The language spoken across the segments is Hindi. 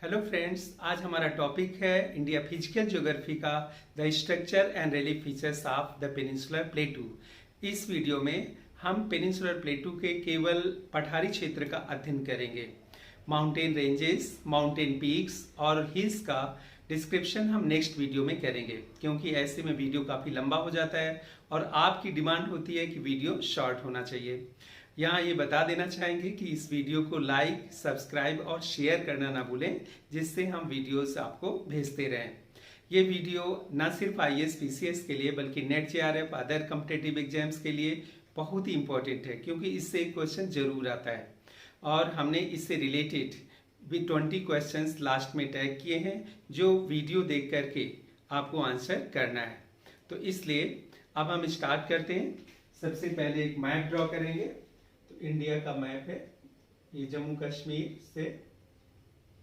हेलो फ्रेंड्स, आज हमारा टॉपिक है इंडिया फिजिकल ज्योग्राफी का the structure and relief features of the peninsular प्लेटू। इस वीडियो में हम पेनिनसुलर प्लेटू के केवल पठारी क्षेत्र का अध्ययन करेंगे। माउंटेन रेंजेस, माउंटेन पीक्स और हिल्स का डिस्क्रिप्शन हम नेक्स्ट वीडियो में करेंगे, क्योंकि ऐसे में वीडियो काफ़ी लंबा हो जाता है और आपकी डिमांड होती है कि वीडियो शॉर्ट होना चाहिए। यहाँ ये बता देना चाहेंगे कि इस वीडियो को लाइक, सब्सक्राइब और शेयर करना ना भूलें, जिससे हम वीडियोस आपको भेजते रहें। ये वीडियो ना सिर्फ IAS PCS के लिए बल्कि net JRF other competitive exams के लिए बहुत ही इंपॉर्टेंट है, क्योंकि इससे एक क्वेश्चन जरूर आता है और हमने इससे रिलेटेड भी 20 क्वेश्चंस लास्ट में टैग किए हैं, जो वीडियो देख करके आपको आंसर करना है। तो इसलिए अब हम स्टार्ट करते हैं। सबसे पहले एक मैप ड्रॉ करेंगे। तो इंडिया का मैप है, ये जम्मू कश्मीर से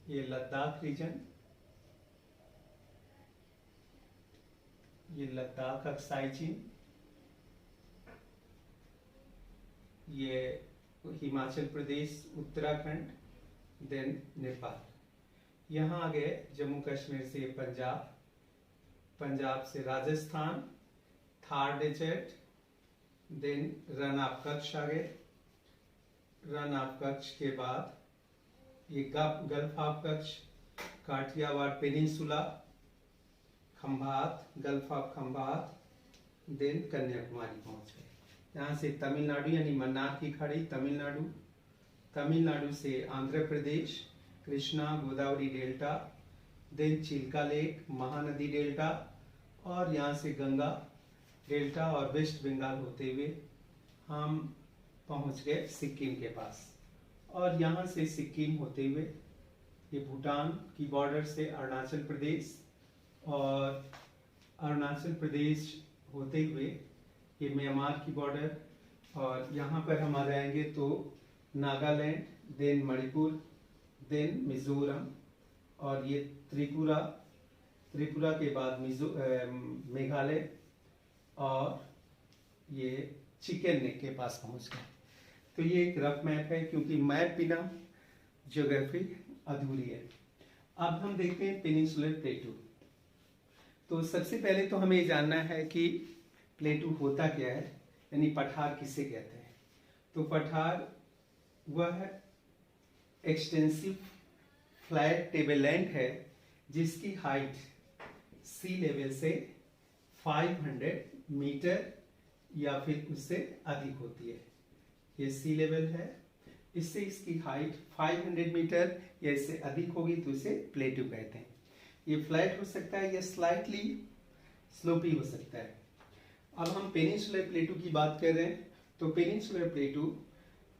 ये लद्दाख रीजन, ये लद्दाख अक्साई चीन, ये हिमाचल प्रदेश, उत्तराखंड, देन नेपाल। यहाँ आ गए जम्मू कश्मीर से पंजाब, पंजाब से Rajasthan, Thar desert, then Rann of Kutch आ गए। रन ऑफ कच्छ के बाद ये gulf of Kutch, Kathiawar peninsula, Khambhat, gulf of Khambhat, then Kanyakumari पहुंच गए। यहाँ से तमिलनाडु यानी मन्नार की खाड़ी तमिलनाडु, तमिलनाडु से Andhra Pradesh, Krishna Godavari delta, then Chilka lake, Mahanadi delta, और यहाँ से गंगा डेल्टा और वेस्ट बंगाल होते हुए हम पहुंच गए सिक्किम के पास। और यहाँ से सिक्किम होते हुए ये भूटान की बॉर्डर से अरुणाचल प्रदेश, और अरुणाचल प्रदेश होते हुए ये म्यांमार की बॉर्डर, और यहाँ पर हम आ जाएंगे तो नागालैंड, देन मणिपुर, देन मिजोरम, और ये त्रिपुरा, त्रिपुरा के बाद मेघालय, और ये चिकन नेक के पास पहुंच गए। तो ये एक रफ मैप है, क्योंकि मैप बिना ज्योग्राफी अधूरी है। अब हम देखते हैं पेनिनसुलर प्लेटू। तो सबसे पहले तो हमें जानना है कि प्लेटू होता क्या है, यानी पठार किसे कहते हैं। तो पठार वह एक्सटेंसिव फ्लैट टेबललैंड है जिसकी हाइट सी लेवल से 500 मीटर या फिर उससे अधिक होती है। ये सी लेवल है, इससे इसकी हाइट 500 मीटर या इससे अधिक होगी तो इसे प्लेटू कहते हैं। ये फ्लैट हो सकता है या स्लाइटली स्लोपी हो सकता है। अब हम पेनिनसुलर प्लेटू की बात कर रहे हैं। तो पेनिनसुलर प्लेटू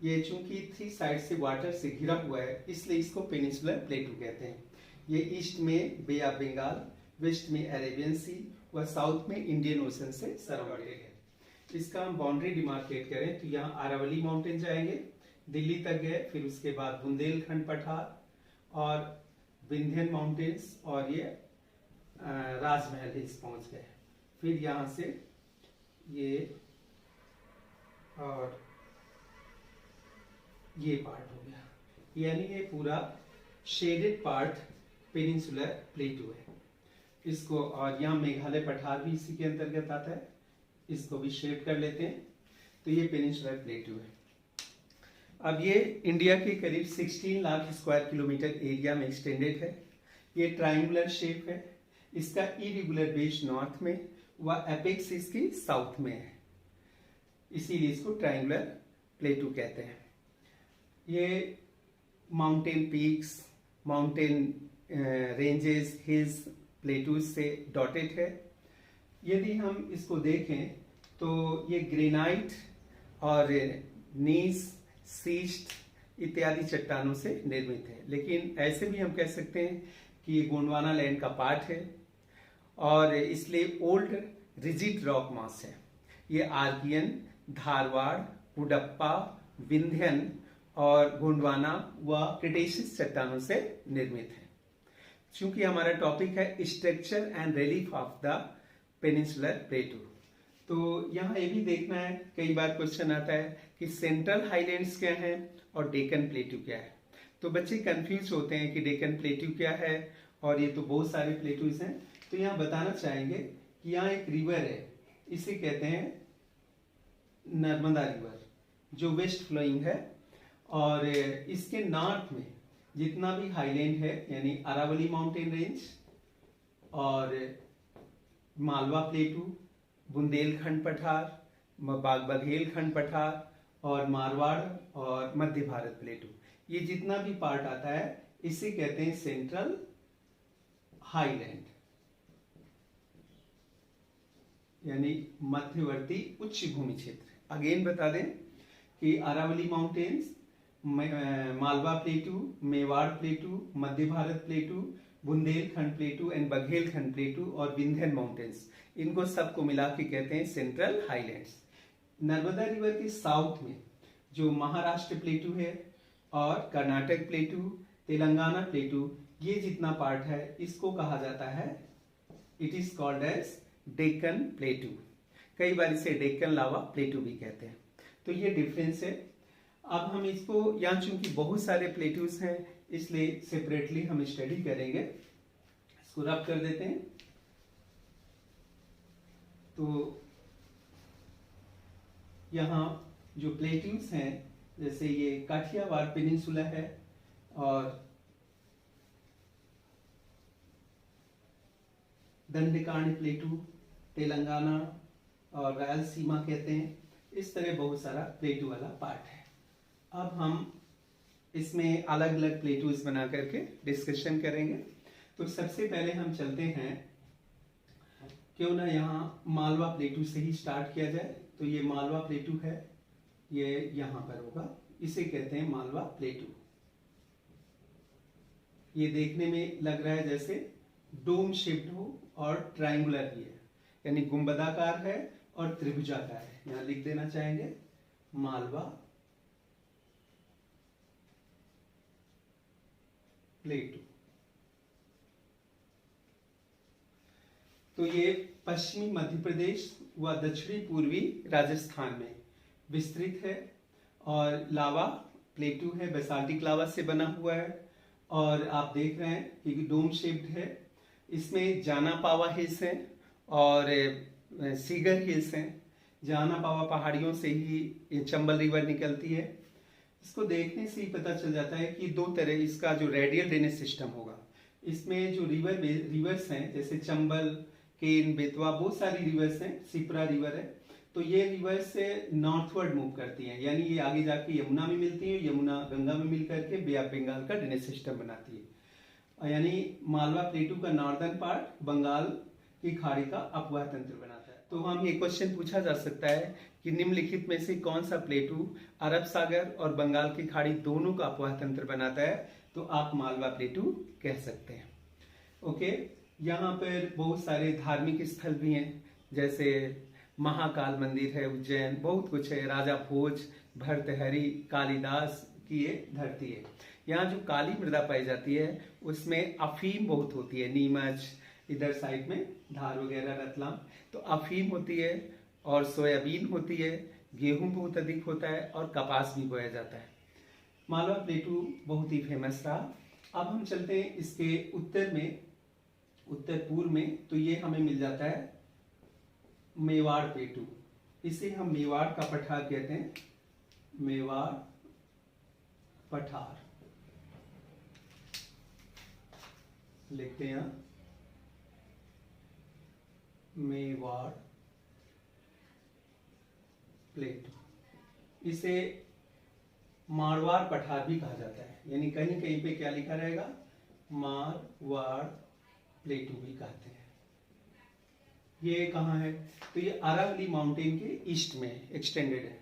ये चूंकि 3 साइड से वाटर से घिरा हुआ है, इसलिए इसको पेनिनसुलर प्लेटू कहते हैं। ये ईस्ट में बे ऑफ बंगाल, वेस्ट में अरेबियन सी व साउथ में इंडियन ओशन से सराउंडेड है। इसका हम बाउंड्री डिमार्केट करें तो यहाँ अरावली माउंटेन जाएंगे, दिल्ली तक गए, फिर उसके बाद बुंदेलखंड पठार और विंध्यन माउंटेन्स, और ये राजमहल हिल्स पहुंच गए। फिर यहाँ से ये और ये पार्ट हो गया, यानी ये पूरा शेडेड पार्ट पेनिनसुलर प्लेटू है। इसको, और यहाँ मेघालय पठार भी इसी के अंतर्गत आता है, इसको भी शेड कर लेते हैं। तो ये पेनिनसुलर प्लेटू है। अब ये इंडिया के करीब 16 लाख स्क्वायर किलोमीटर एरिया में एक्सटेंडेड है। ये ट्रायंगुलर शेप है। इसका इरेगुलर बेस नॉर्थ में व एपेक्स इसकी साउथ में है, इसीलिए इसको ट्रायंगुलर प्लेटू कहते हैं। ये mountain peaks, mountain ranges, hills plateaus से डॉटेड है। यदि हम इसको देखें तो ये ग्रेनाइट और नीस, सीस्ट इत्यादि चट्टानों से निर्मित है, लेकिन ऐसे भी हम कह सकते हैं कि ये गोंडवाना लैंड का पार्ट है और इसलिए ओल्ड रिजिड रॉक मास है। ये आर्कियन, धारवाड़, हुडप्पा, विंध्यन और गोंडवाना व क्रिटेशियस चट्टानों से निर्मित है। चूंकि हमारा टॉपिक है structure and relief of the peninsular प्लेटू, तो यहाँ ये भी देखना है, कई बार क्वेश्चन आता है कि सेंट्रल हाईलैंड्स क्या है और डेक्कन प्लेटू क्या है। तो बच्चे कंफ्यूज होते हैं कि डेक्कन प्लेट्यू क्या है, और ये तो बहुत सारे प्लेट्यूज हैं। तो यहाँ बताना चाहेंगे कि यहाँ एक रिवर है, इसे कहते हैं नर्मदा रिवर, जो वेस्ट फ्लोइंग है। और इसके नॉर्थ में जितना भी हाईलैंड है, यानी अरावली माउंटेन रेंज और मालवा प्लेटू, बुंदेलखंड पठार, बघेलखंड पठार और मारवाड़ और मध्य भारत प्लेटू, ये जितना भी पार्ट आता है इसे कहते हैं सेंट्रल हाईलैंड, यानी मध्यवर्ती उच्च भूमि क्षेत्र। अगेन बता दें कि Aravalli mountains, Malwa plateau, Mewar plateau, Madhya Bharat plateau, Bundelkhand plateau and Baghelkhand plateau और विंध्यन माउंटेन्स, इनको सबको मिला के कहते हैं सेंट्रल हाईलैंड्स। नर्मदा रिवर के साउथ में जो महाराष्ट्र प्लेटू है और कर्नाटक प्लेटू, तेलंगाना प्लेटू, ये जितना पार्ट है इसको कहा जाता है, it is called as Deccan plateau. कई बार इसे डेक्कन लावा प्लेटू भी कहते हैं। तो ये डिफरेंस है। अब हम इसको, यहाँ चूंकि बहुत सारे प्लेटूज हैं इसलिए सेपरेटली हम स्टडी करेंगे। इसको रब कर देते हैं। तो यहाँ जो प्लेटूज हैं, जैसे ये काठियावाड़ पेनिनसुला है और दंडकार्णी प्लेटू, तेलंगाना और रायलसीमा कहते हैं, इस तरह बहुत सारा प्लेटू वाला पार्ट है। अब हम इसमें अलग अलग प्लेटूज बना करके डिस्कशन करेंगे। तो सबसे पहले हम चलते हैं, क्यों ना यहाँ मालवा प्लेटू से ही स्टार्ट किया जाए। तो ये मालवा प्लेटू है, ये यहाँ पर होगा, इसे कहते हैं मालवा प्लेटू। ये देखने में लग रहा है जैसे डोम शेप्ड हो और ट्रायंगुलर भी है, यानी गुंबदाकार है और त्रिभुजाकार है। यहाँ लिख देना चाहेंगे मालवा प्लेटू। तो ये पश्चिमी मध्य प्रदेश व दक्षिणी पूर्वी राजस्थान में विस्तृत है और लावा प्लेटू है, बेसाल्टिक लावा से बना हुआ है। और आप देख रहे हैं कि डोम शेप्ड है। इसमें जाना पावा हिल्स हैं और सीगर हिल्स हैं। जाना पावा पहाड़ियों से ही चंबल रिवर निकलती है। इसको देखने से ही पता चल जाता है कि दो तरह इसका जो रेडियल ड्रेनेज सिस्टम होगा। इसमें जो रिवर्स हैं, जैसे चंबल, केन, बेतवा, बहुत सारी रिवर्स हैं, सिपरा रिवर है, तो ये रिवर्स से नॉर्थवर्ड मूव करती हैं, यानी ये आगे जाके यमुना में मिलती है, यमुना गंगा में मिल करके बे ऑफ बंगाल का ड्रेनेज सिस्टम बनाती है। यानी मालवा प्लेटू का नॉर्दर्न पार्ट बंगाल की खाड़ी का अपवाह तंत्र बनाता है। तो हम ये क्वेश्चन पूछा जा सकता है कि निम्नलिखित में से कौन सा प्लेटू अरब सागर और बंगाल की खाड़ी दोनों का अपवाह तंत्र बनाता है, तो आप मालवा प्लेटू कह सकते हैं। ओके, यहाँ पर बहुत सारे धार्मिक स्थल भी हैं, जैसे महाकाल मंदिर है उज्जैन, बहुत कुछ है, राजा भोज, भर्तहरि, कालिदास की ये धरती है। यहाँ जो काली मृदा पाई जाती है उसमें अफीम बहुत होती है, नीमच इधर साइड में धार वगैरह रतलाम, तो अफीम होती है और सोयाबीन होती है, गेहूं बहुत अधिक होता है और कपास भी बोया जाता है। मालवा प्लेटू बहुत ही फेमस रहा। अब हम चलते हैं इसके उत्तर में, उत्तर पूर्व में, तो ये हमें मिल जाता है मेवाड़ प्लेटू। इसे हम मेवाड़ का पठार कहते हैं, मेवाड़ पठार लिखते हैं यहाँ, मेवाड़ प्लेटू। इसे मारवाड़ पठार भी कहा जाता है, यानी कहीं कहीं पे क्या लिखा रहेगा, मारवाड़ प्लेटू भी कहते हैं। ये कहाँ है, तो ये अरावली माउंटेन के ईस्ट में एक्सटेंडेड है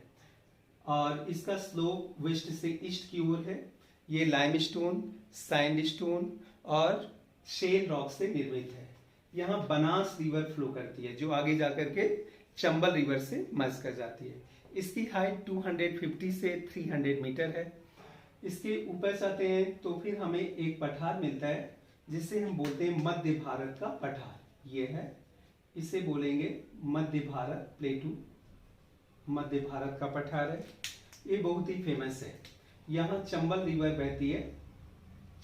और इसका स्लोप वेस्ट से ईस्ट की ओर है। ये लाइमस्टोन, सैंडस्टोन और शेल रॉक से निर्मित है। यहाँ बनास रिवर फ्लो करती है जो आगे जाकर के चंबल रिवर से मर्ज कर जाती है। इसकी हाइट 250 से 300 मीटर है। इसके ऊपर जाते हैं तो फिर हमें एक पठार मिलता है जिसे हम बोलते हैं मध्य भारत का पठार। ये है, इसे बोलेंगे मध्य भारत प्लेटू, मध्य भारत का पठार है। ये बहुत ही फेमस है। यहाँ चंबल रिवर बहती है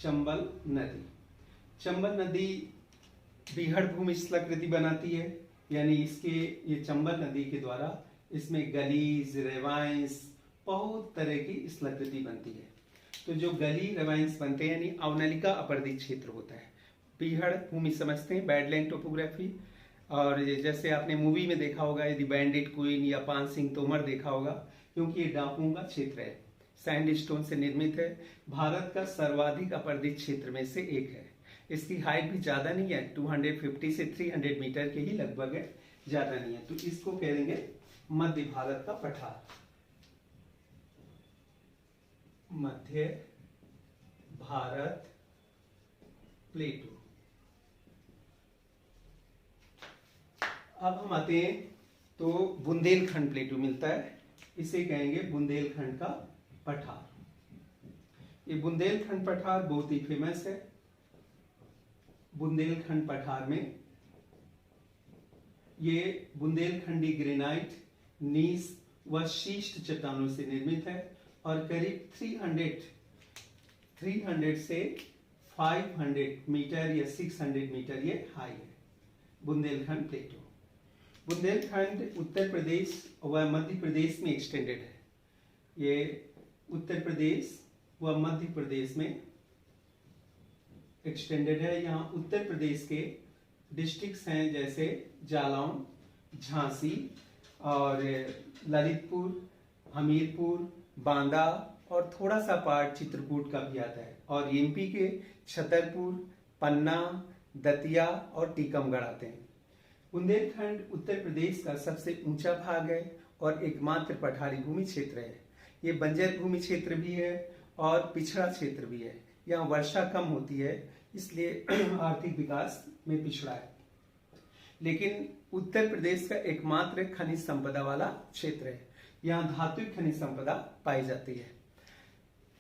चंबल नदी। चंबल नदी बीहड़ भूमि स्थलाकृति बनाती है, यानी इसके ये चंबल नदी के द्वारा इसमें गलीज रेवाइंस बहुत तरह की स्थलाकृति बनती है। तो जो गली रेवाइंस बनते हैं यानी अवनलिका अपर्दित क्षेत्र होता है। बीहड़ भूमि समझते हैं, बैडलैंड टोपोग्राफी। और जैसे आपने मूवी में देखा होगा यदि बैंडिट क्वीन या पान सिंह तोमर देखा होगा, क्योंकि ये डाकुओं का क्षेत्र है, सैंडस्टोन से निर्मित है, भारत का सर्वाधिक अपर्दित क्षेत्र में से एक है। इसकी हाइट भी ज्यादा नहीं है, 250 से 300 मीटर के ही लगभग है, ज्यादा नहीं है। तो इसको कहेंगे मध्य भारत का पठार, मध्य भारत प्लेटू। अब हम आते हैं तो बुंदेलखंड प्लेटू मिलता है, इसे कहेंगे बुंदेलखंड का पठार। ये बुंदेलखंड पठार बहुत ही फेमस है। बुंदेलखंड पठार में ये बुंदेलखंडी ग्रेनाइट, नीस व शीस्ट चट्टानों से निर्मित है और करीब 300 से 500 मीटर या 600 मीटर ये हाई है। बुंदेलखंड प्लेटू, बुंदेलखंड उत्तर प्रदेश व मध्य प्रदेश में एक्सटेंडेड है। ये उत्तर प्रदेश व मध्य प्रदेश में एक्सटेंडेड है। यहाँ उत्तर प्रदेश के डिस्ट्रिक्ट्स हैं जैसे जालौन, झांसी और ललितपुर, हमीरपुर, बांदा और थोड़ा सा पार्ट चित्रकूट का भी आता है। और एमपी के छतरपुर, पन्ना, दतिया और टीकमगढ़ आते हैं। बुंदेलखंड उत्तर प्रदेश का सबसे ऊंचा भाग है और एकमात्र पठारी भूमि क्षेत्र है। ये बंजर भूमि क्षेत्र भी है और पिछड़ा क्षेत्र भी है। यहाँ वर्षा कम होती है, इसलिए आर्थिक विकास में पिछड़ा है। लेकिन उत्तर प्रदेश का एकमात्र खनिज संपदा वाला क्षेत्र है। यहाँ धातुक खनिज संपदा पाई जाती है।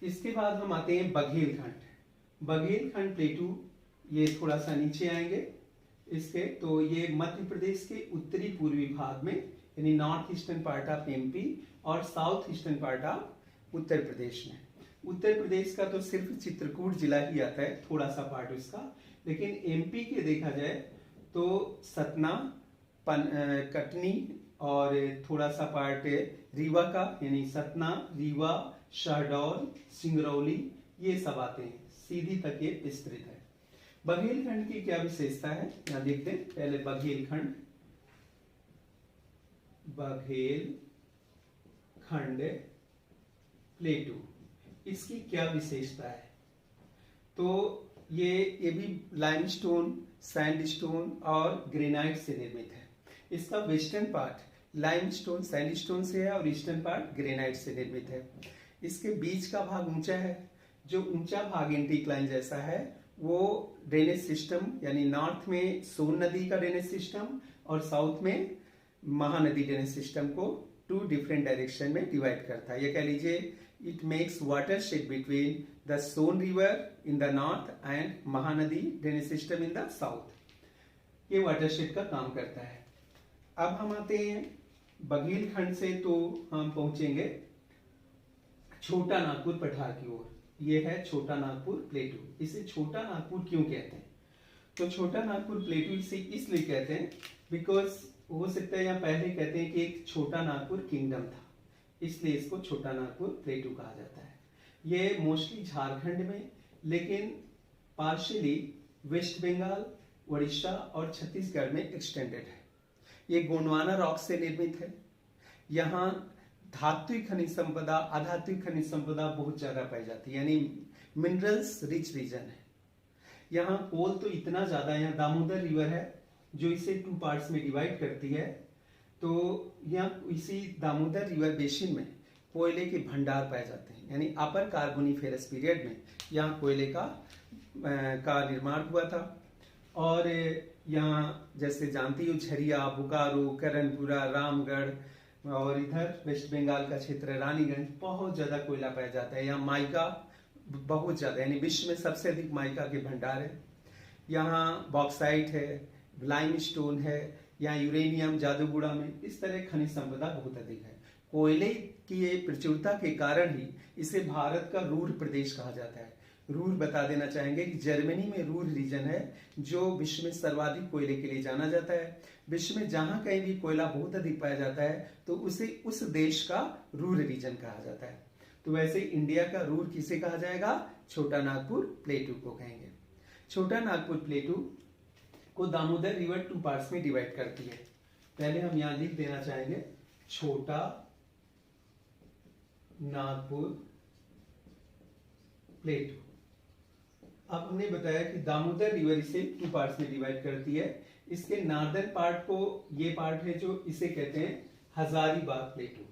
इसके बाद हम आते हैं बघेलखंड। बघेलखंड प्लेटू ये थोड़ा सा नीचे आएंगे इसके, तो ये मध्य प्रदेश के उत्तरी पूर्वी भाग में यानी north eastern part of MP और south eastern part of Uttar Pradesh में। उत्तर प्रदेश का तो सिर्फ चित्रकूट जिला ही आता है, थोड़ा सा पार्ट उसका। लेकिन एमपी के देखा जाए तो सतना, कटनी और थोड़ा सा पार्ट रीवा का, यानी सतना, रीवा, शहडोल, सिंगरौली ये सब आते हैं। सीधी तक ये विस्तृत है। बघेलखंड की क्या विशेषता है यहाँ देखते हैं। पहले बघेलखंड, बघेलखंड प्लेटू, इसकी क्या विशेषता है? तो ये भी लाइमस्टोन, सैंडस्टोन और ग्रेनाइट से निर्मित है। इसका वेस्टर्न पार्ट लाइमस्टोन, सैंडस्टोन से है और ईस्टर्न पार्ट ग्रेनाइट से निर्मित है। इसके बीच का भाग ऊंचा है। जो ऊंचा भाग एंटीक्लाइन जैसा है वो ड्रेनेज सिस्टम, यानी नॉर्थ में सोन नदी का ड्रेनेज सिस्टम और साउथ में महानदी ड्रेनेज सिस्टम को 2 डिफरेंट डायरेक्शन में डिवाइड करता है। ये कह लीजिए it makes watershed between the Son river in the north and Mahanadi drainage system in the south. ये वाटरशेड का काम करता है। अब हम आते हैं बघेलखंड से तो हम पहुंचेंगे छोटा नागपुर पठार की ओर। ये है छोटा नागपुर प्लेटू। इसे छोटा नागपुर क्यों कहते हैं? तो छोटा नागपुर प्लेटू इसे इसलिए कहते हैं बिकॉज हो सकता है या पहले कहते हैं कि एक छोटा नागपुर किंगडम था, इसलिए इसको छोटा नागपुर प्लेटू कहा जाता है। ये मोस्टली झारखंड में, लेकिन पार्शियली वेस्ट बंगाल, उड़ीसा और छत्तीसगढ़ में एक्सटेंडेड है। ये गोंडवाना रॉक से निर्मित है। यहाँ धात्विक खनिज संपदा, अधात्विक खनिज संपदा बहुत ज्यादा पाई जाती है, यानी मिनरल्स रिच रीजन है। यहाँ कोल तो इतना ज्यादा, यहाँ दामोदर रिवर है जो इसे 2 पार्ट्स में डिवाइड करती है। तो यहाँ इसी दामोदर रिवर बेसिन में कोयले के भंडार पाए जाते हैं, यानी अपर कार्बोनिफेरस पीरियड में यहाँ कोयले का निर्माण हुआ था। और यहाँ जैसे जानती हो झरिया, बोकारो, करणपुरा, रामगढ़ और इधर वेस्ट बंगाल का क्षेत्र रानीगंज बहुत ज्यादा कोयला पाया जाता है। यहाँ माइका बहुत ज्यादा, यानी विश्व में सबसे अधिक माइका के भंडार है। यहाँ बॉक्साइट है, लाइमस्टोन है, यहाँ यूरेनियम जादूगुड़ा में, इस तरह खनिज संपदा बहुत अधिक है। कोयले की प्रचुरता के कारण ही इसे भारत का रूढ़ प्रदेश कहा जाता है। रूर बता देना चाहेंगे कि जर्मनी में रूर रीजन है जो विश्व में सर्वाधिक कोयले के लिए जाना जाता है। विश्व में जहां कहीं भी कोयला बहुत अधिक पाया जाता है तो उसे उस देश का रूर रीजन कहा जाता है। तो वैसे इंडिया का रूर किसे कहा जाएगा? छोटा नागपुर प्लेटू को कहेंगे। छोटा नागपुर प्लेटू को दामोदर रिवर 2 पार्ट्स में डिवाइड करती है। पहले हम यहां लिख देना चाहेंगे छोटा नागपुर प्लेटू। अब हमने बताया कि दामोदर रिवर इसे 2 पार्ट्स में डिवाइड करती है। इसके नॉर्दर्न पार्ट को, ये पार्ट है जो इसे कहते हैं हजारीबाग प्लेटू,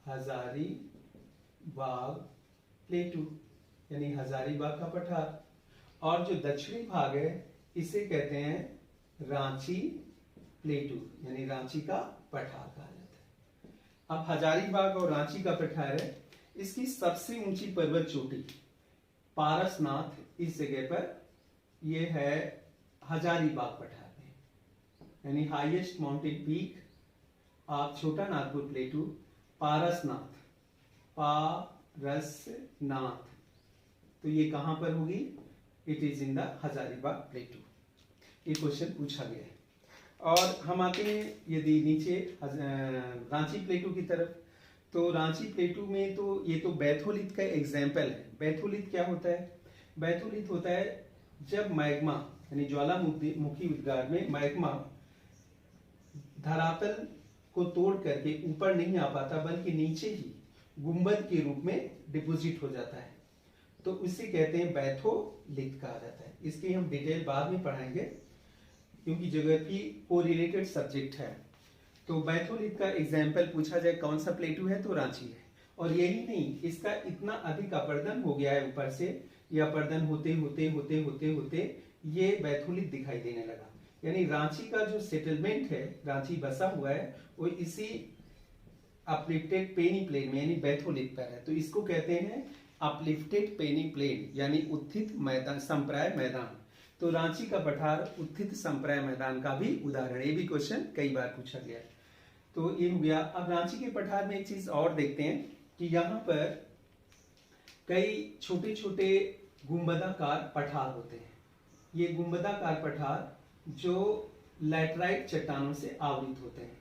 हजारीबाग प्लेटू यानी हजारीबाग का पठार। और जो दक्षिणी भाग है इसे कहते हैं रांची प्लेटू यानी रांची का पठार कहा जाता है। अब हजारीबाग और रांची का पठार है, इसकी सबसे ऊंची पर्वत चोटी पारसनाथ इस जगह पर यह है हजारीबाग पठार में, यानी हाईएस्ट माउंटेन पीक ऑफ छोटा नागपुर प्लेटू पारसनाथ। पारसनाथ तो ये कहां पर होगी? It is in the Hazaribagh प्लेटू। ये क्वेश्चन पूछा गया है। और हम आते हैं यदि नीचे रांची प्लेटू की तरफ, तो रांची प्लेटू में तो ये तो बैथोलिथ का एग्जाम्पल है। बैथोलिथ क्या होता है? बैथोलिथ होता है जब मैग्मा यानी ज्वालामुखी उद्गार में मैग्मा धरातल को तोड़ करके ऊपर नहीं आ पाता बल्कि नीचे ही गुंबद के रूप में डिपोजिट हो जाता है, तो उसे कहते हैं बैथोलिथ कहा जाता है। इसकी हम डिटेल बाद में पढ़ाएंगे क्योंकि ज्योग्राफी को रिलेटेड सब्जेक्ट है। तो बैथोलिथ का एग्जाम्पल पूछा जाए कौन सा प्लेटू है तो रांची है। और यही नहीं, इसका इतना अधिक अपर्दन हो गया है ऊपर से, यह अपर्दन होते होते होते होते होते ये बैथोलिथ दिखाई देने लगा। यानी रांची का जो सेटलमेंट है, रांची बसा हुआ है, वो इसी अपलिफ्टेड पेनी प्लेन में यानी बैथोलिथ पर है। तो इसको कहते हैं अपलिफ्टेड पेनी प्लेन यानी उत्थित मैदान, संप्राय मैदान। तो रांची का पठार उत्थित संप्राय मैदान का भी उदाहरण। ये भी क्वेश्चन कई बार पूछा गया है। तो ये हो गया। अब रांची के पठार में एक चीज और देखते हैं कि यहाँ पर कई छोटे छोटे गुंबदाकार पठार होते हैं। ये गुंबदाकार पठार जो लैटराइट चट्टानों से आवृत होते हैं।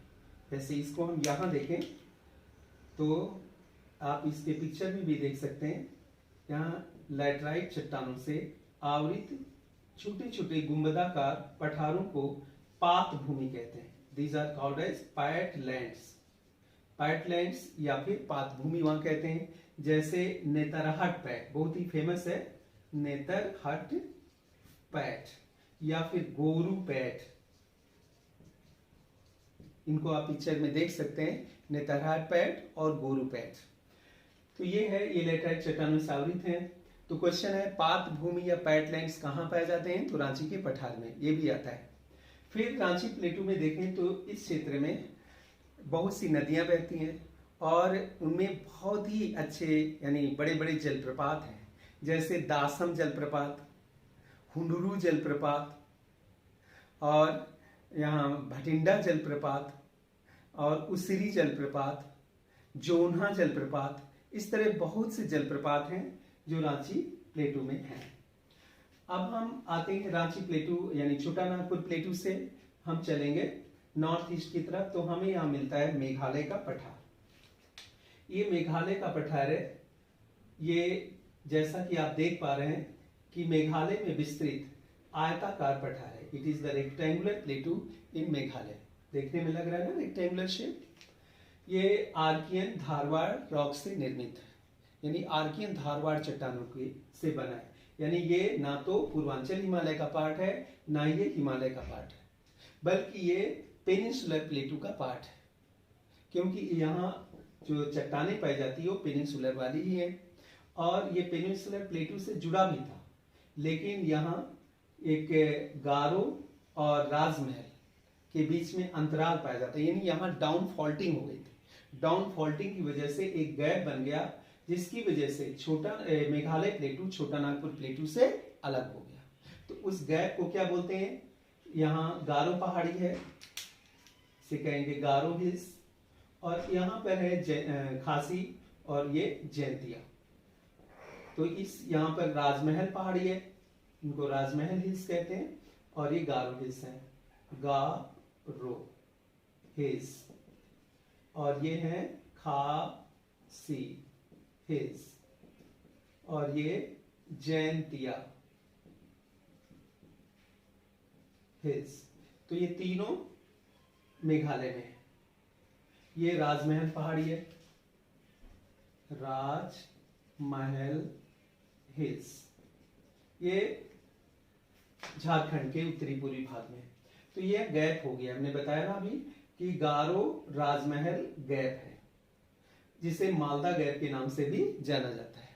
जैसे इसको हम यहाँ देखें तो आप इसके पिक्चर में भी देख सकते हैं, यहाँ लैटराइट चट्टानों से आवृत छोटे छोटे गुंबदाकार पठारों को पात भूमि कहते हैं। These are called as पैटलैंड्स। पैटलैंड्स या फिर पात भूमि वहां कहते हैं। जैसे नेतरहट पैट बहुत ही फेमस है, नेतरहट पैट या फिर गोरू पैट, इनको आप पिक्चर में देख सकते हैं, नेतरहट पैट और गोरू पैट। तो ये है, ये लैटराइट चट्टानों से आवृत हैं। तो क्वेश्चन है पात भूमि या पैटलैंड्स कहां पाए जाते हैं? तो रांची के पठार में, ये भी आता है। फिर रांची प्लेटू में देखें तो इस क्षेत्र में बहुत सी नदियां बहती हैं और उनमें बहुत ही अच्छे यानी बड़े बड़े जलप्रपात हैं। जैसे दासम जलप्रपात, हुंडुरू जलप्रपात और यहाँ भटिंडा जलप्रपात और उसिरी जलप्रपात, जोन्हा जलप्रपात, इस तरह बहुत से जलप्रपात हैं जो रांची प्लेटू में हैं। अब हम आते हैं रांची प्लेटू यानी छोटा नागपुर प्लेटू से हम चलेंगे नॉर्थ ईस्ट की तरफ। तो हमें यहाँ मिलता है मेघालय का पठार। ये मेघालय का पठार है। ये जैसा कि आप देख पा रहे हैं कि मेघालय में विस्तृत आयताकार पठार है। It is the rectangular plateau in Meghalaya. देखने में लग रहा है ना रेक्टेंगुलर शेप। ये आर्कियन धारवाड़ रॉक से निर्मित है, यानी आर्कियन धारवाड़ चट्टानों के से बना है। यानी ये ना तो पूर्वांचल हिमालय का पार्ट है ना ये हिमालय का पार्ट है, बल्कि ये पेनिनसुलर प्लेटू का पार्ट है, क्योंकि यहाँ जो चट्टानें पाई जाती है वो पेनिनसुलर वाली ही है। और ये पेनिनसुलर प्लेटू से जुड़ा भी था, लेकिन यहाँ एक गारो और राजमहल के बीच में अंतराल पाया जाता है, यानी यहाँ डाउन फॉल्टिंग हो गई थी। डाउन फॉल्टिंग की वजह से एक गैप बन गया, जिसकी वजह से छोटा मेघालय प्लेटू छोटा नागपुर प्लेटू से अलग हो गया। तो उस गैप को क्या बोलते हैं? यहाँ गारो पहाड़ी है, इसे कहेंगे गारो हिल्स, और यहाँ पर है खासी और ये जैंतिया। तो इस यहाँ पर राजमहल पहाड़ी है, इनको राजमहल हिल्स कहते हैं, और ये गारो हिल्स है, गारो हिल्स, और ये है खासी हिल्स, और ये जैंतिया हिल्स। तो ये तीनों मेघालय में है। ये राजमहल पहाड़ी है, राजमहल हिल्स, ये झारखंड के उत्तरी पूर्वी भाग में। तो ये गैप हो गया, हमने बताया ना अभी कि गारो राजमहल गैप है, जिसे मालदा गैप के नाम से भी जाना जाता है।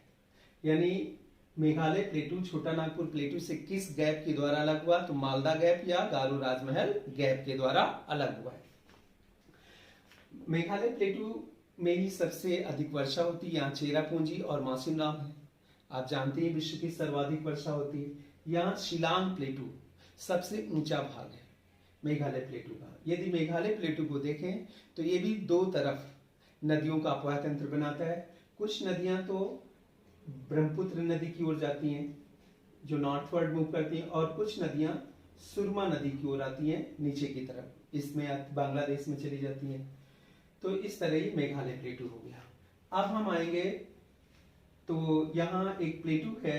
यानी मेघालय प्लेटू छोटा नागपुर प्लेटू से किस गैप के द्वारा अलग हुआ? तो मालदा गैप या गारो राजमहल गैप के द्वारा अलग हुआ है। मेघालय प्लेटू में ही सबसे अधिक वर्षा होती है। यहाँ चेरापूंजी और मौसिनराम है, आप जानते हैं विश्व की सर्वाधिक वर्षा होती है। यहाँ शिलांग प्लेटू सबसे ऊंचा भाग है मेघालय प्लेटू का। यदि मेघालय प्लेटू को देखें तो ये भी दो तरफ नदियों का अपवाह तंत्र बनाता है। कुछ नदियां तो ब्रह्मपुत्र नदी की ओर जाती हैं जो नॉर्थवर्ड मूव करती हैं, और कुछ नदियां सुरमा नदी की ओर आती हैं नीचे की तरफ, इसमें बांग्लादेश में चली जाती हैं। तो इस तरह ही मेघालय प्लेटू हो गया। अब हम आएंगे तो यहाँ एक प्लेटू है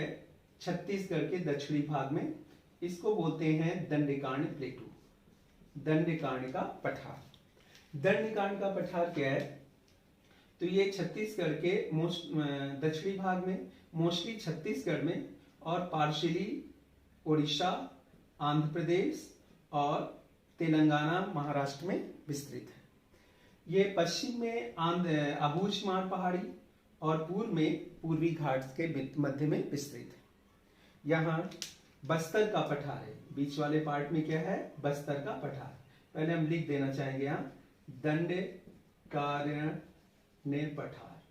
छत्तीसगढ़ के दक्षिणी भाग में, इसको बोलते हैं दंडीकार्णी प्लेटू, दंडीकार्णी का पठार। दंडीकार्णी का पठार क्या है? तो ये छत्तीसगढ़ के दक्षिणी भाग में, मोस्टली छत्तीसगढ़ में और पार्शियली उड़ीसा, आंध्र प्रदेश और तेलंगाना महाराष्ट्र में विस्तृत है। ये पश्चिम में अबूझमाड़ पहाड़ी और पूर्व में पूर्वी घाट के मध्य में विस्तृत है। यहाँ बस्तर का पठार है, बीच वाले पार्ट में क्या है? बस्तर का पठार। पहले हम लिख देना चाहेंगे यहाँ दंडीकार्णी पठार,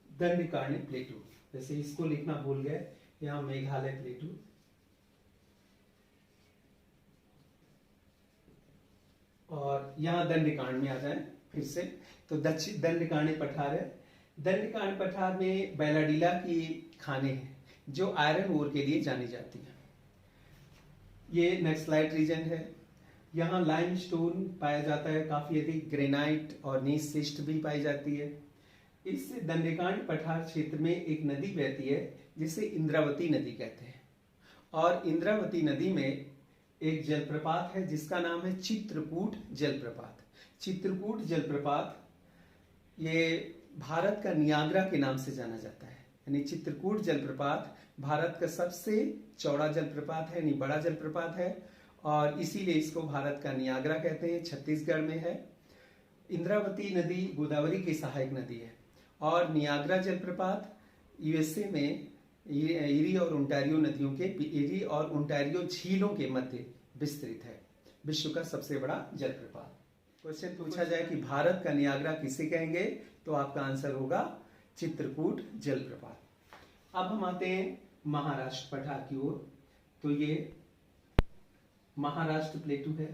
दंडीकार्णी प्लेटू। जैसे इसको लिखना भूल गए, यहाँ मेघालय प्लेटू, और यहाँ दंडीकार्णी में आ जाए फिर से तो दंडीकार्णी पठार है। दंडीकार्णी पठार में बैलाडीला की खानें हैं जो आयरन ओर के लिए जानी जाती है। ये नक्सलाइट रीजन है, यहाँ लाइमस्टोन पाया जाता है काफी अधिक, ग्रेनाइट और नीस शिस्ट भी पाई जाती है। इस दंडीकार्णी पठार क्षेत्र में एक नदी बहती है जिसे इंद्रावती नदी कहते हैं, और इंद्रावती नदी में एक जलप्रपात है जिसका नाम है चित्रकूट जलप्रपात। चित्रकूट जलप्रपात ये भारत का नियाग्रा के नाम से जाना जाता है। यानी चित्रकूट जलप्रपात भारत का सबसे चौड़ा जलप्रपात है, यानी बड़ा जलप्रपात है, और इसीलिए इसको भारत का नियाग्रा कहते हैं। छत्तीसगढ़ में है। इंद्रावती नदी गोदावरी की सहायक नदी है, और नियाग्रा जलप्रपात यूएसए में इरी और ओंटारियो नदियों के, इरी और ओंटारियो झीलों के मध्य विस्तृत है, विश्व का सबसे बड़ा जलप्रपात। क्वेश्चन पूछा जाए कि भारत का नियाग्रा किसे कहेंगे, तो आपका आंसर होगा चित्रकूट जलप्रपात। अब हम आते हैं महाराष्ट्र पठार की ओर। तो ये महाराष्ट्र प्लेटू है,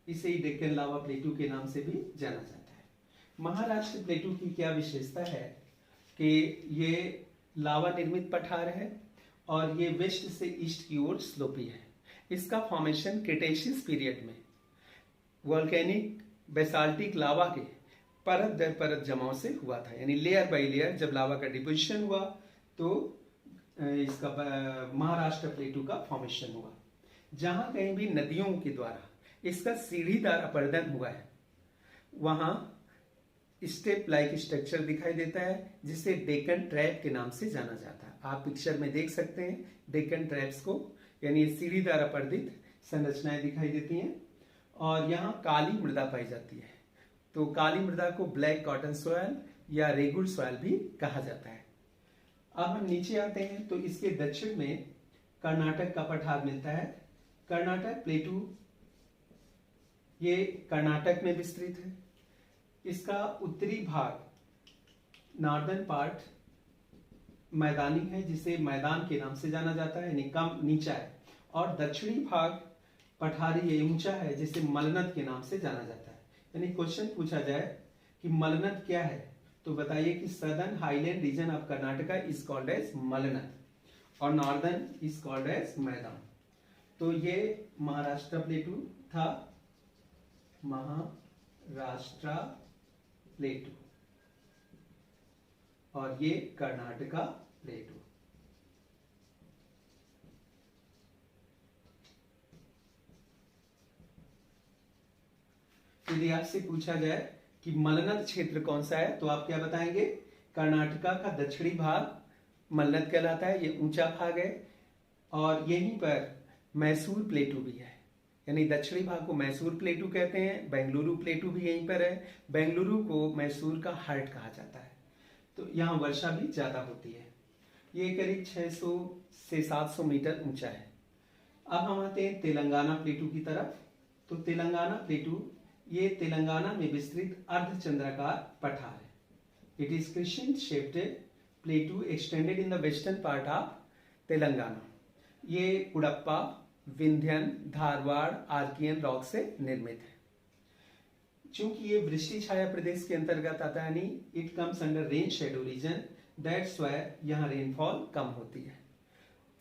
इसे ही डेक्कन लावा प्लेटू के नाम से भी जाना जाता है। महाराष्ट्र प्लेटू की क्या विशेषता है कि ये लावा निर्मित पठार है और ये वेस्ट से ईस्ट की ओर स्लोपी है। इसका फॉर्मेशन क्रिटेशियस पीरियड में वोल्केनिक बेसाल्टिक लावा के परत दर परत जमाव से हुआ था, यानी लेयर बाय लेयर जब लावा का डिपोजिशन हुआ तो इसका महाराष्ट्र प्लेटू का फॉर्मेशन हुआ। जहां कहीं भी नदियों के द्वारा इसका सीढ़ीदार अपरदन हुआ है वहां स्टेप लाइक स्ट्रक्चर दिखाई देता है, जिसे डेक्कन ट्रैप के नाम से जाना जाता है। आप पिक्चर में देख सकते हैं डेक्कन ट्रैप्स को, यानी सीढ़ीदार अपर्दित संरचनाएं दिखाई देती हैं। और यहाँ काली मृदा पाई जाती है, तो काली मृदा को ब्लैक कॉटन सॉयल या रेगुल सॉयल भी कहा जाता है। अब हम नीचे आते हैं तो इसके दक्षिण में कर्नाटक का पठार मिलता है। कर्नाटक प्लेटू ये कर्नाटक में विस्तृत है। इसका उत्तरी भाग नॉर्दर्न पार्ट मैदानी है, जिसे मैदान के नाम से जाना जाता है, यानी कम नीचा है, और दक्षिणी भाग पठारी या ऊंचा है, जिसे मलनद के नाम से जाना जाता है। यानी क्वेश्चन पूछा जाए कि मलनद क्या है, तो बताइए कि southern highland region of Karnataka is called as Malnad और नॉर्दर्न इज कॉल्ड एज मैदान। तो ये महाराष्ट्र प्लेटू था, महाराष्ट्र प्लेटू, और ये कर्नाटका प्लेटू। यदि आपसे पूछा जाए कि मलनद क्षेत्र कौन सा है तो आप क्या बताएंगे? कर्नाटका का दक्षिणी भाग मलनद कहलाता है, ये ऊंचा भाग है, और यहीं पर मैसूर प्लेटू भी है, यानी दक्षिणी भाग को मैसूर प्लेटू कहते हैं। बेंगलुरु प्लेटू भी यहीं पर है। बेंगलुरु को मैसूर का हार्ट कहा जाता है। तो यहाँ वर्षा भी ज्यादा होती है। ये करीब 600 से 700 मीटर ऊंचा है। अब हम आते हैं तेलंगाना प्लेटू की तरफ। तो तेलंगाना प्लेटू, ये तेलंगाना में विस्तृत अर्धचंद्राकार पठार है। It is crystal shaped प्लेटू extended in the western part of Telangana. ये कुडप्पा, विंध्यन, धारवाड़, आर्कियन रॉक से निर्मित है। चूंकि ये वृष्टि छाया प्रदेश के अंतर्गत आता है, यानी it comes under rain shadow reason, that's why यहाँ रेनफॉल कम होती है।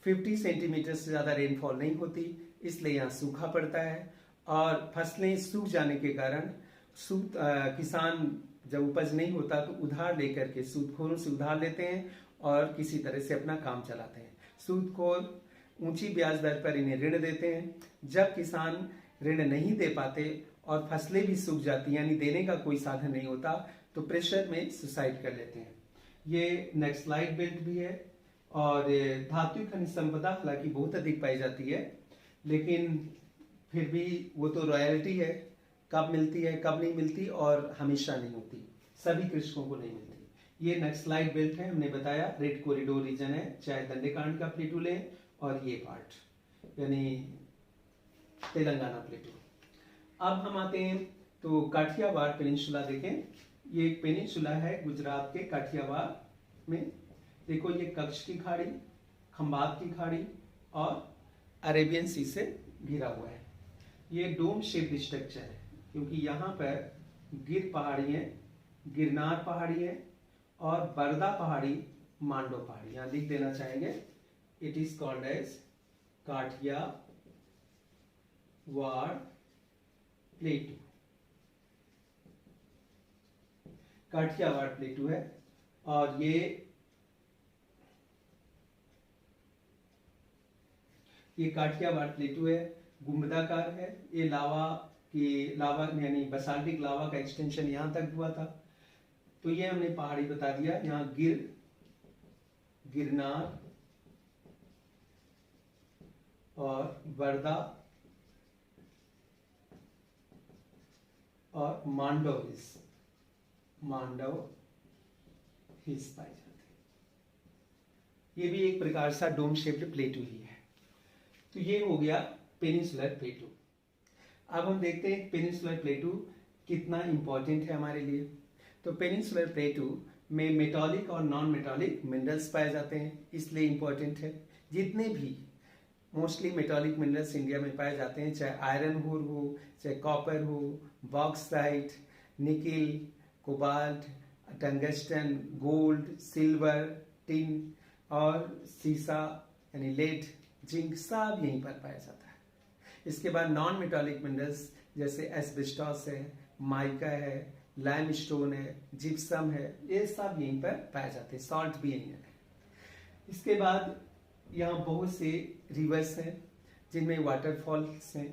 50 सेंटीमीटर से ज्यादा रेनफॉल नहीं होती, इसलिए यहाँ सूखा पड़ता है, और फसलें सूख जाने के कारण किसान जब उपज नहीं होता तो उधार लेकर के सूदखोरों से उधार लेते हैं और किसी तरह से अपना काम चलाते हैं। सूदखोर ऊंची ब्याज दर पर इन्हें ऋण देते हैं। जब किसान ऋण नहीं दे पाते और फसलें भी सूख जाती, यानी देने का कोई साधन नहीं होता, तो प्रेशर में सुसाइड कर लेते हैं। ये नक्सलाइट बेल्ट भी है, और धातु खनिज संपदा हालांकि बहुत अधिक पाई जाती है, लेकिन फिर भी वो तो रॉयल्टी है, कब मिलती है कब नहीं मिलती, और हमेशा नहीं होती, सभी कृषकों को नहीं मिलती। ये नक्सलाइट बेल्ट है, हमने बताया रेड कॉरिडोर रीजन है, चाहे दंडेकांड का प्लेटू लें, और ये पार्ट यानी तेलंगाना प्लेटू। अब हम आते हैं तो काठियावाड़ पेनिनसुला देखें। ये एक पेनिनसुला है गुजरात के काठियावाड़ में। देखो ये कच्छ की खाड़ी, खंबात की खाड़ी और अरेबियन सी से घिरा हुआ है। ये डोम शेप्ड स्ट्रक्चर है, क्योंकि यहाँ पर गिर पहाड़ी है, गिरनार पहाड़ी है, और बरदा पहाड़ी, मांडो पहाड़ी। यहाँ लिख देना चाहेंगे, it is called as Kathiawar plateau. Kathiawar plateau है, और ये काठियावाड़ प्लेटू है, गुंबदाकार है। ये लावा यानी बसाल्टिक लावा का एक्सटेंशन यहां तक हुआ था। तो ये हमने पहाड़ी बता दिया। यहाँ गिरनार और बरदा और मांडव हिल्स पाए जाते हैं। ये भी एक प्रकार सा डोम शेप्ड प्लेटू ही है। तो ये हो गया पेनिनसुलर प्लेटू। अब हम देखते हैं पेनिनसुलर प्लेटू कितना इंपॉर्टेंट है हमारे लिए। तो पेनिनसुलर प्लेटू में मेटालिक और नॉन मेटालिक मिनरल्स पाए जाते हैं, इसलिए इंपॉर्टेंट है। जितने भी मोस्टली मेटालिक मिनरल्स इंडिया में पाए जाते हैं, चाहे आयरन हो, चाहे कॉपर हो, bauxite, nickel, cobalt, tungsten, gold, silver, tin और सीसा यानी लेड, जिंक, सब यहीं पर पाया जाता है। इसके बाद नॉन मेटालिक मिनरल्स जैसे एस्बेस्टॉस है, माइका है, लाइमस्टोन है, जिप्सम है, ये सब यहीं पर पाए जाते हैं। सॉल्ट भी यहीं है। इसके बाद यहाँ बहुत से रिवर्स हैं जिनमें वाटरफॉल्स हैं।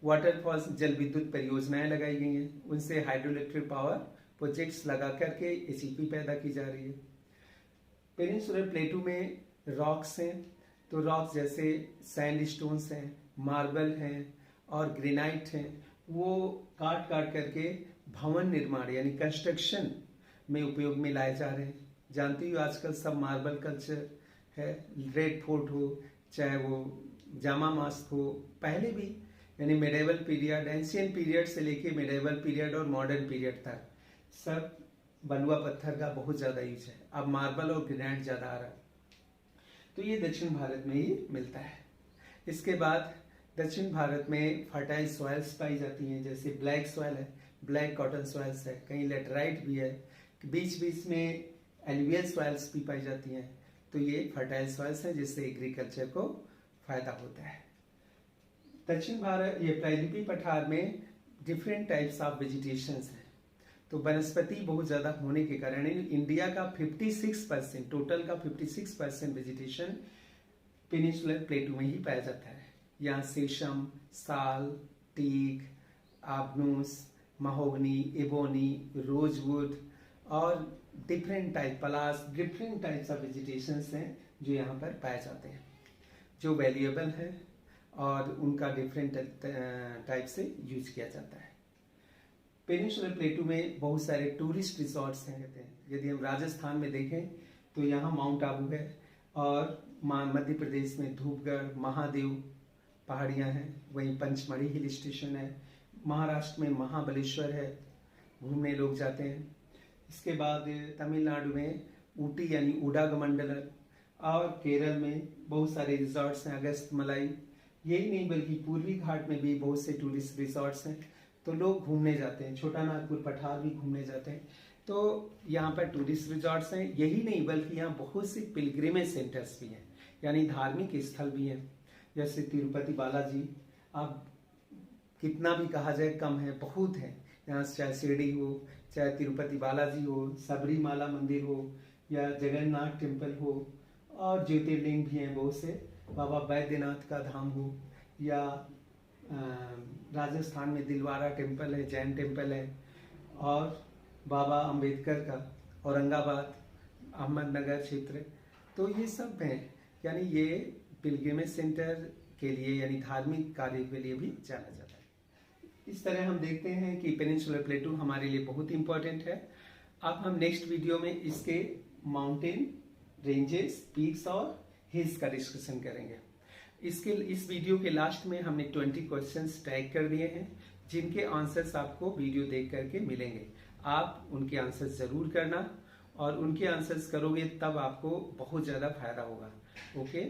वाटरफॉल्स जल विद्युत परियोजनाएं लगाई गई हैं, उनसे हाइड्रो इलेक्ट्रिक पावर प्रोजेक्ट्स लगा करके एचईपी पैदा की जा रही है। पेनिनसुलर प्लेटू में रॉक्स हैं, तो रॉक्स जैसे सैंडस्टोन्स हैं, मार्बल हैं और ग्रेनाइट हैं, वो काट काट करके भवन निर्माण यानी कंस्ट्रक्शन में उपयोग में लाए जा रहे हैं। जानती हो आजकल सब मार्बल कल्चर है, रेड फोर्ट हो, चाहे वो जामा मस्जिद हो, पहले भी यानी मेडिवल पीरियड, एंशियन पीरियड से लेके मेडिवल पीरियड और मॉडर्न पीरियड तक सब बलुआ पत्थर का बहुत ज्यादा यूज है। अब मार्बल और ग्रेनाइट ज्यादा आ रहा है। तो ये दक्षिण भारत में ही मिलता है। इसके बाद दक्षिण भारत में फर्टाइल सॉइल्स पाई जाती हैं, जैसे ब्लैक सॉइल है, ब्लैक कॉटन सॉइल्स है, कहीं लेटराइट भी है, बीच बीच में एलुवियल सॉइल्स भी पाई जाती हैं। तो ये फर्टाइल सॉइल्स हैं जिससे एग्रीकल्चर को फायदा होता है। दक्षिण भारत ये प्रायद्वीपीय पठार में डिफरेंट टाइप्स ऑफ वेजिटेशंस हैं। तो वनस्पति बहुत ज़्यादा होने के कारण इंडिया का 56% टोटल का 56% वेजिटेशन पेनिनसुलर प्लेटू में ही पाया जाता है। यहाँ सेशम, साल, टीक, आबनूस, महोगनी, एबोनी, रोजवुड और different type palash, different types of vegetations हैं जो यहाँ पर पाए जाते हैं, जो वैल्यूएबल है और उनका डिफरेंट टाइप से यूज किया जाता है। पेनिनसुलर प्लेटू में बहुत सारे टूरिस्ट रिसोर्ट्स हैं कहते हैं। यदि हम राजस्थान में देखें तो यहाँ माउंट आबू है और मध्य प्रदेश में धूपगढ़, महादेव पहाड़ियाँ हैं, वहीं पंचमढ़ी हिल स्टेशन है, महाराष्ट्र में महाबलेश्वर है, घूमने लोग जाते हैं। इसके बाद तमिलनाडु में ऊटी यानी उडागमंडल और केरल में बहुत सारे रिसोर्ट्स हैं, अगस्त मलाई। यही नहीं बल्कि पूर्वी घाट में भी बहुत से टूरिस्ट रिसोर्ट्स हैं, तो लोग घूमने जाते हैं। छोटा नागपुर पठार भी घूमने जाते हैं। तो यहाँ पर टूरिस्ट रिसोर्ट्स हैं। यही नहीं बल्कि यहाँ बहुत से पिलग्रिमेज सेंटर्स भी हैं, यानी धार्मिक स्थल भी हैं, जैसे तिरुपति बालाजी। अब कितना भी कहा जाए कम है, बहुत है। यहाँ चाहे शिरडी हो, चाहे तिरुपति बालाजी हो, सबरीमाला मंदिर हो या जगन्नाथ टेम्पल हो, और ज्योतिर्लिंग भी हैं बहुत से, बाबा बैद्यनाथ का धाम हो, या राजस्थान में दिलवारा टेम्पल है, जैन टेम्पल है, और बाबा अंबेडकर का औरंगाबाद, अहमदनगर क्षेत्र। तो ये सब हैं, यानी ये पिलग्रिमेज सेंटर के लिए यानी धार्मिक कार्य के लिए भी जाना जाता है। इस तरह हम देखते हैं कि पेनिनसुलर प्लेटू हमारे लिए बहुत इंपॉर्टेंट है। अब हम नेक्स्ट वीडियो में इसके माउंटेन रेंजेस, पीक्स और हिल्स का डिस्कशन करेंगे। इस वीडियो के लास्ट में हमने 20 क्वेश्चंस टैग कर दिए हैं, जिनके आंसर्स आपको वीडियो देख करके मिलेंगे। आप उनके आंसर्स जरूर करना, और उनके आंसर्स करोगे तब आपको बहुत ज़्यादा फायदा होगा। ओके।